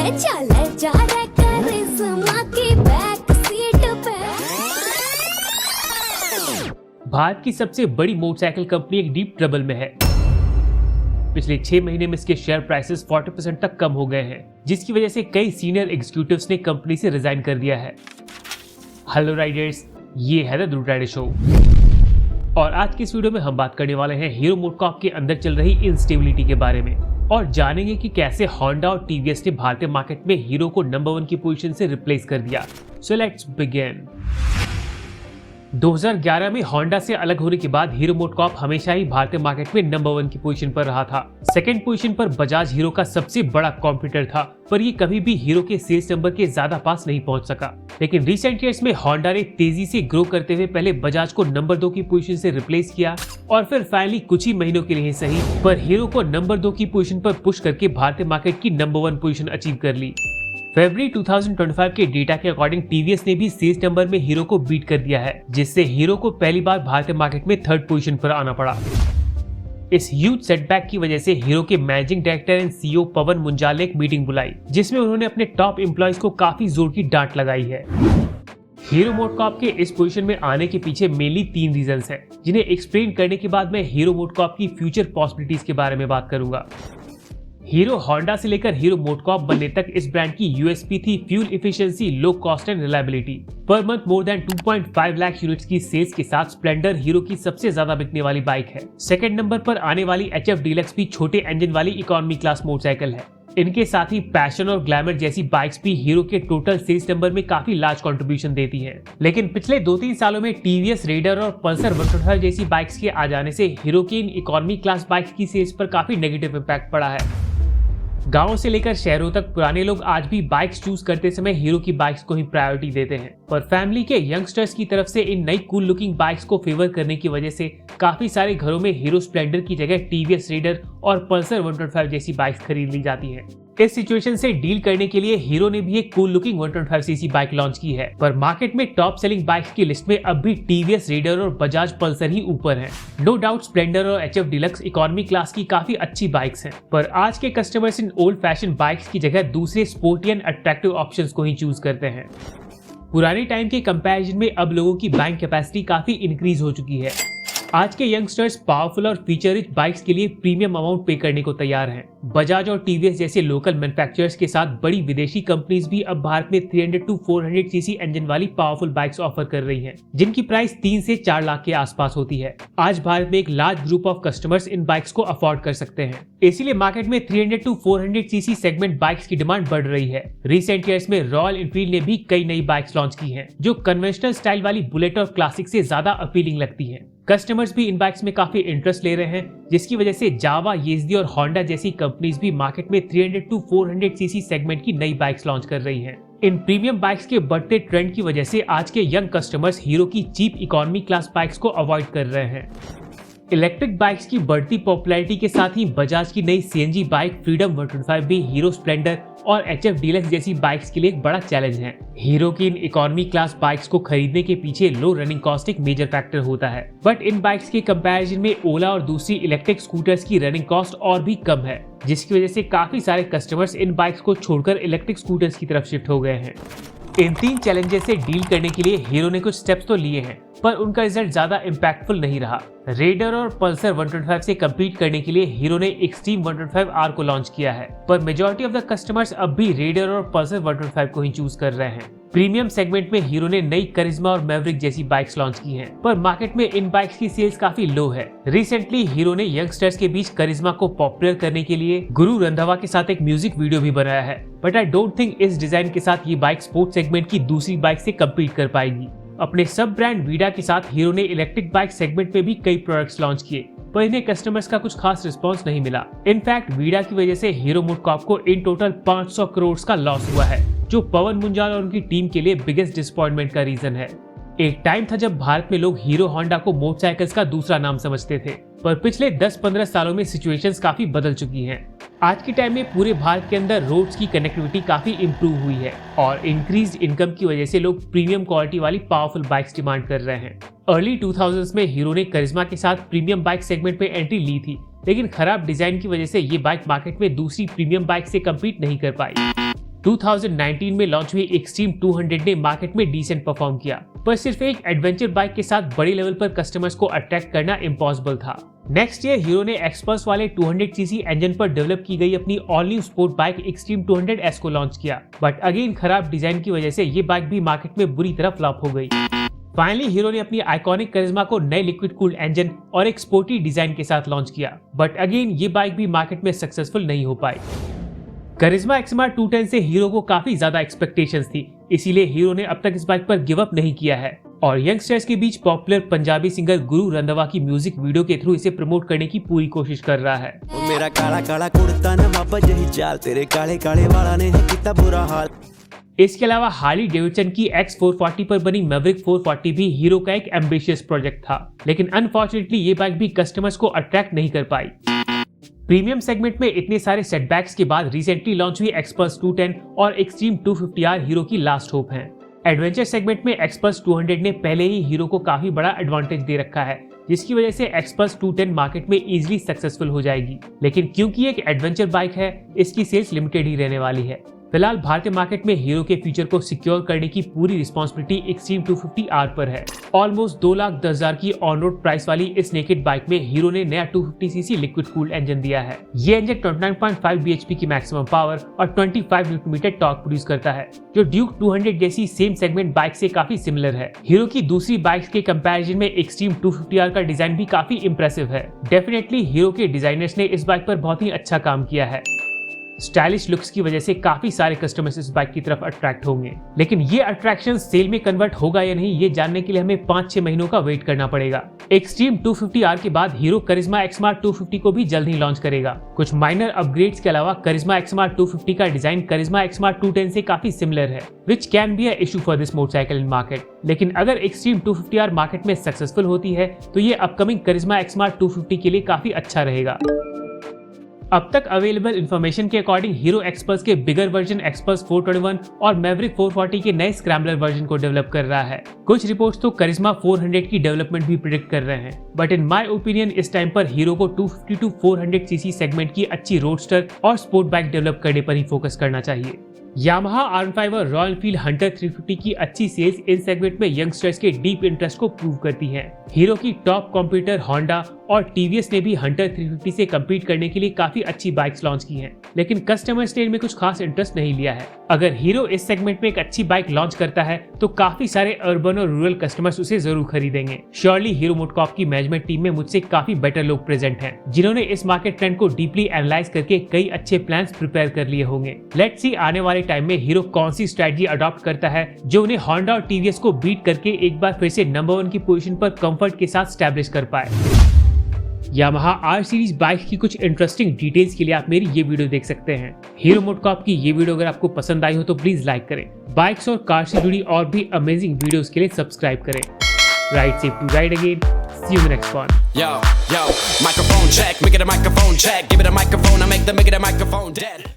चले जा रे करिश्मा की बैक सीट पे। भारत की सबसे बड़ी मोटरसाइकिल कंपनी एक डीप ट्रबल में है। पिछले 6 महीने में इसके शेयर प्राइसेस 40% तक कम हो गए हैं, जिसकी वजह से कई सीनियर एग्जीक्यूटिव्स ने कंपनी से रिजाइन कर दिया है। हेलो राइडर्स, ये है द ध्रुव राइडर शो और आज की इस वीडियो में हम बात करने वाले हैं हीरो मोटोकॉर्प के अंदर चल रही इंस्टेबिलिटी के बारे में और जानेंगे कि कैसे होंडा और टीवीएस ने भारतीय मार्केट में हीरो को नंबर 1 की पोजीशन से रिप्लेस कर दिया। So let's begin. 2011 में होंडा से अलग होने के बाद हीरो मोटोकॉर्प हमेशा ही भारतीय मार्केट में नंबर 1 की पोजीशन पर रहा था। सेकंड पोजीशन पर बजाज हीरो का सबसे बड़ा कॉम्पिटिटर था, पर ये कभी भी हीरो के सेल्स नंबर के ज्यादा पास नहीं पहुंच सका। लेकिन रिसेंट ईयर्स में होंडा ने तेजी से ग्रो करते हुए पहले बजाज को नंबर 2 की पोजीशन से रिप्लेस किया और फिर फाइनली कुछ ही महीनों के लिए सही पर हीरो को नंबर 2 की पोजीशन पर पुश करके भारतीय मार्केट की नंबर 1 पोजीशन अचीव कर ली। फरवरी 2025 के डेटा के अकॉर्डिंग टीवीएस ने भी सेल्स नंबर में हीरो को बीट कर दिया है, जिससे हीरो को पहली बार भारतीय मार्केट में 3rd पोजीशन पर आना पड़ा। इस ह्यूज सेटबैक की वजह से हीरो के managing director and CEO Pawan Munjal ने एक मीटिंग बुलाई, जिसमें उन्होंने अपने टॉप एम्प्लॉयज को काफी जोर की डांट लगाई है। हीरो मोटोकॉर्प के इस पोजीशन में आने के पीछे मेनली 3 रीजंस हैं, जिन्हें एक्सप्लेन करने के बाद मैं हीरो मोटोकॉर्प की फ्यूचर पॉसिबिलिटीज के बारे में बात करूंगा। हीरो होंडा से लेकर हीरो मोटोकॉर्प बनने तक इस ब्रांड की यूएसपी थी fuel efficiency, low cost and reliability. Per month more than 2.5 lakh units की सेल्स के साथ स्प्लेंडर हीरो की सबसे ज्यादा बिकने वाली बाइक है। सेकंड नंबर पर आने वाली HF डीलक्स भी छोटे इंजन वाली इकोनॉमी क्लास मोटरसाइकिल है। इनके साथ ही पैशन और ग्लैमर जैसी बाइक्स भी हीरो के टोटल सेल्स नंबर में काफी लार्ज कंट्रीब्यूशन देती हैं। लेकिन पिछले 2-3 सालों में टीवीएस रेडर और पल्सर 125 जैसी बाइक्स के आ जाने से हीरो की इन इकोनॉमी क्लास बाइक्स की सेल्स पर काफी नेगेटिव इम्पैक्ट पड़ा है। गांवों से लेकर शहरों तक पुराने लोग आज भी बाइक्स चूज करते समय हीरो की बाइक्स को ही प्रायोरिटी देते हैं, पर फैमिली के यंगस्टर्स की तरफ से इन नई कूल लुकिंग बाइक्स को फेवर करने की वजह से काफी सारे घरों में हीरो स्प्लेंडर की जगह टीवीएस रेडर और पल्सर 125 जैसी बाइक्स खरीद ली जाती हैं। इस सिचुएशन से डील करने के लिए हीरो ने भी एक cool looking 125cc bike launch की है, पर मार्केट में टॉप सेलिंग बाइक्स की लिस्ट में अब भी टीवीएस रेडर और बजाज पल्सर ही ऊपर हैं। नो डाउट स्प्लेंडर और HF डीलक्स इकोनॉमी क्लास की काफी अच्छी बाइक्स हैं, पर आज के customers in old fashion bikes की जगह दूसरे स्पोर्टी एंड अट्रैक्टिव ऑप्शंस को ही चूज करते हैं। पुराने टाइम के कंपैरिजन में अब लोगों की बाइंग कैपेसिटी काफी इंक्रीज हो चुकी है। आज के यंगस्टर्स पावरफुल और फीचर रिच बाइक्स के लिए प्रीमियम अमाउंट पे करने को तैयार हैं। बजाज और टीवीएस जैसे लोकल मैन्युफैक्चरर्स के साथ बड़ी विदेशी कंपनीज भी अब भारत में 300 to 400 सीसी इंजन वाली पावरफुल बाइक्स ऑफर कर रही हैं, जिनकी प्राइस 3 से 4 लाख के आसपास होती है। आज भारत में एक large group of customers in bikes को अफोर्ड कर सकते हैं, इसीलिए मार्केट में 300 to 400 सीसी सेगमेंट बाइक्स की डिमांड बढ़ रही है। रिसेंट ईयर्स में रॉयल एनफील्ड ने भी कई नई बाइक्स लॉन्च की हैं, जो कन्वेंशनल स्टाइल वाली बुलेट और क्लासिक से ज्यादा अपीलिंग लगती हैं। कस्टमर्स भी इन बाइक्स में काफी इंटरेस्ट ले रहे हैं, जिसकी वजह से जावा, येज़दी और होंडा जैसी कंपनीज भी मार्केट में 300 to 400 सीसी सेगमेंट की नई बाइक्स लॉन्च कर रही हैं। इन प्रीमियम बाइक्स के बढ़ते ट्रेंड की वजह से आज के यंग कस्टमर्स हीरो की चीप इकोनॉमी क्लास बाइक्स को अवॉइड कर रहे हैं। इलेक्ट्रिक बाइक्स की बढ़ती पॉपुलैरिटी के साथ ही बजाज की नई सीएनजी बाइक फ्रीडम 125 भी हीरो स्प्लेंडर और HF डीलक्स जैसी बाइक्स के लिए एक बड़ा चैलेंज है। हीरो की इन इकोनॉमी क्लास बाइक्स को खरीदने के पीछे लो रनिंग कॉस्ट एक मेजर फैक्टर होता है, बट इन बाइक्स के कंपैरिजन में ओला और दूसरी इलेक्ट्रिक स्कूटर्स की रनिंग कॉस्ट और भी कम है, जिसकी वजह से काफी सारे कस्टमर्स इन बाइक्स को छोड़कर इलेक्ट्रिक स्कूटर्स की तरफ शिफ्ट हो गए हैं। इन 3 चैलेंजेस से डील करने के लिए हीरो ने कुछ स्टेप्स तो लिए हैं, पर उनका रिजल्ट ज्यादा इम्पैक्टफुल नहीं रहा। रेडर और पल्सर 125 से कम्पीट करने के लिए हीरो ने एक्सट्रीम 125R को लॉन्च किया है, पर मेजॉरिटी ऑफ द कस्टमर्स अब भी रेडर और पल्सर 125 को ही चूज कर रहे हैं। प्रीमियम सेगमेंट में हीरो ने नई करिश्मा और मैवरिक जैसी बाइक्स लॉन्च की हैं, पर मार्केट में इन बाइक्स की सेल्स काफी लो है। रिसेंटली हीरो ने यंगस्टर्स के बीच करिश्मा को पॉपुलर करने के लिए गुरु रंधावा के साथ एक म्यूजिक वीडियो भी बनाया है, बट आई डोंट थिंक इस डिजाइन के साथ ये बाइक स्पोर्ट्स सेगमेंट की दूसरी बाइक से कम्पीट कर पाएगी। अपने सब ब्रांड वीडा के साथ हीरो ने इलेक्ट्रिक बाइक सेगमेंट में भी कई प्रोडक्ट्स लॉन्च किए, पर इन्हें कस्टमर्स का कुछ खास रिस्पांस नहीं मिला। इनफैक्ट वीडा की वजह से हीरो मोटोकॉर्प को इन टोटल 500 करोड़ का लॉस हुआ है, जो पवन मुंजाल और उनकी टीम के लिए बिगेस्ट डिसअपॉइंटमेंट का रीजन है। एक टाइम था जब भारत में लोग हीरो होंडा को मोटरसाइकिल्स का दूसरा नाम समझते थे, पर पिछले 10-15 सालों में सिचुएशंस काफी बदल चुकी हैं। आज के टाइम में पूरे भारत के अंदर रोड्स की कनेक्टिविटी काफी इंप्रूव हुई है और इंक्रीज्ड इनकम की वजह से लोग प्रीमियम क्वालिटी वाली पावरफुल बाइक्स डिमांड कर रहे हैं। अर्ली 2000s में हीरो ने करिश्मा के साथ प्रीमियम बाइक सेगमेंट में एंट्री ली थी, लेकिन खराब डिजाइन की वजह से ये बाइक मार्केट में दूसरी प्रीमियम बाइक से कम्पीट नहीं कर पाई। 2019 में लॉन्च हुई एक्सट्रीम 200 ने मार्केट में डिसेंट परफॉर्म किया, पर सिर्फ एक एडवेंचर बाइक के साथ बड़े लेवल पर कस्टमर्स को अट्रैक्ट करना इम्पॉसिबल था। नेक्स्ट ईयर हीरो ने एक्सपल्स वाले 200cc इंजन पर डेवलप की गई अपनी all new sport bike extreme 200S को लॉन्च किया, बट अगेन खराब डिजाइन की वजह से ये बाइक भी मार्केट में बुरी तरह फ्लॉप हो गई। फाइनली हीरो ने अपनी आइकॉनिक करिश्मा को नए लिक्विड कूल्ड इंजन और एक स्पोर्टी डिजाइन के साथ लॉन्च किया, बट अगेन ये बाइक भी मार्केट में सक्सेसफुल नहीं हो पाई। करिश्मा XMR 210 से हीरो को काफी ज्यादा एक्सपेक्टेशंस थी, इसीलिए हीरो ने अब तक इस बाइक पर गिव अप नहीं किया है और यंगस्टर्स के बीच पॉपुलर पंजाबी सिंगर गुरु रंधावा की म्यूजिक वीडियो के थ्रू इसे प्रमोट करने की पूरी कोशिश कर रहा है। मेरा काला काला कुर्ता न मापा जही चाल, तेरे काले काले वाला ने है कितना बुरा हाल। इसके अलावा हार्ली डेविडसन की X440 पर बनी मैवरिक 440 भी हीरो का एक एम्बिशियस प्रोजेक्ट था, लेकिन अनफॉर्चुनेटली ये बाइक भी कस्टमर्स को अट्रैक्ट नहीं कर पाई। प्रीमियम सेगमेंट में इतने सारे सेटबैक्स के बाद रिसेंटली लॉन्च हुई एक्सपल्स 210 और एक्सट्रीम 250R हीरो की लास्ट होप हैं। एडवेंचर सेगमेंट में एक्सपल्स 200 ने पहले ही हीरो को काफी बड़ा एडवांटेज दे रखा है, जिसकी वजह से एक्सपल्स 210 मार्केट में इजीली सक्सेसफुल हो जाएगी, लेकिन क्योंकि एक एडवेंचर बाइक है इसकी सेल्स लिमिटेड ही रहने वाली है। फिलहाल भारतीय मार्केट में हीरो के फ्यूचर को सिक्योर करने की पूरी रिस्पॉन्सिबिलिटी एक्सट्रीम 250R पर है। ऑलमोस्ट 2,10,000 की ऑन रोड प्राइस वाली इस नेकेड बाइक में हीरो ने नया 250cc लिक्विड कूल्ड इंजन दिया है। ये इंजन 29.5 bhp की मैक्सिमम पावर और 25 Nm टॉर्क प्रोड्यूस करता है, जो ड्यूक 200 जैसी सेम सेगमेंट बाइक से काफी सिमिलर है। हीरो की दूसरी बाइक के कंपैरिजन में एक्सट्रीम 250R का डिजाइन भी काफी इंप्रेसिव है। डेफिनेटली हीरो के डिजाइनर्स ने इस बाइक पर बहुत ही अच्छा काम किया है। स्टाइलिश लुक्स की वजह से काफी सारे कस्टमर्स इस बाइक की तरफ अट्रैक्ट होंगे, लेकिन ये अट्रैक्शन सेल में कन्वर्ट होगा या नहीं ये जानने के लिए हमें 5-6 महीनों का वेट करना पड़ेगा। एक्सट्रीम 250R के बाद हीरो करिश्मा XMR 250 को भी जल्द ही लॉन्च करेगा। कुछ माइनर अपग्रेड्स के अलावा करिश्मा XMR 250 का डिजाइन करिश्मा XMR 210 से काफी सिमिलर है, which can be a issue for this motorcycle in market. लेकिन अगर एक्सट्रीम 250R मार्केट में सक्सेसफुल होती है तो ये अपकमिंग करिश्मा XMR 250 के लिए काफी अच्छा रहेगा। अब तक अवेलेबल इंफॉर्मेशन के अकॉर्डिंग हीरो एक्सपल्स के बिगर वर्जन एक्सपल्स 421 और मैवरिक 440 के नए स्क्रैम्बलर वर्जन को डेवलप कर रहा है। कुछ रिपोर्ट्स तो करिश्मा 400 की डेवलपमेंट भी प्रेडिक्ट कर रहे हैं, बट इन माय ओपिनियन इस टाइम पर हीरो को 250 to 400cc सेगमेंट की अच्छी रोडस्टर और स्पोर्ट बाइक डेवलप करने पर ही फोकस करना चाहिए। यामाहा R15 और रॉयल एनफील्ड हंटर 350 की अच्छी सेल्स इन सेगमेंट में यंगस्टर्स के डीप इंटरेस्ट को प्रूव करती हैं। हीरो की टॉप कॉम्पिटिटर होंडा और टीवीएस ने भी हंटर 350 से कम्पीट करने के लिए काफी अच्छी बाइक्स लॉन्च की हैं, लेकिन कस्टमर्स ने इनमें कुछ खास इंटरेस्ट नहीं लिया है। अगर हीरो इस सेगमेंट में एक अच्छी बाइक लॉन्च करता है तो काफी सारे अर्बन और रूरल कस्टमर्स उसे जरूर खरीदेंगे। श्योरली हीरो मोटोकॉर्प की मैनेजमेंट टीम में मुझसे काफी बेटर लोग प्रेजेंट हैं, जिन्होंने इस मार्केट ट्रेंड को डीपली एनालाइज करके कई अच्छे प्लान्स प्रिपेयर कर लिए होंगे। लेट्स सी आने वाले टाइम में हीरो कौन सी स्ट्रेटजी अडॉप्ट करता है जो उन्हें होंडा और टीवीएस को बीट करके एक बार फिर से नंबर 1 की पोजीशन पर कंफर्ट के साथ स्टैब्लिश कर पाए। यामाहा R सीरीज बाइक की कुछ इंटरेस्टिंग डिटेल्स के लिए आप मेरी ये वीडियो देख सकते हैं। हीरो मोटोकॉर्प की ये वीडियो अगर आपको पसंद आई हो तो प्लीज लाइक करें। बाइक्स और कार से जुड़ी और भी अमेजिंग वीडियोस के लिए सब्सक्राइब करें। Ride safe to ride again. See you in the next one. Yo, microphone check, make it a microphone check. Give it a microphone, I make the microphone dead.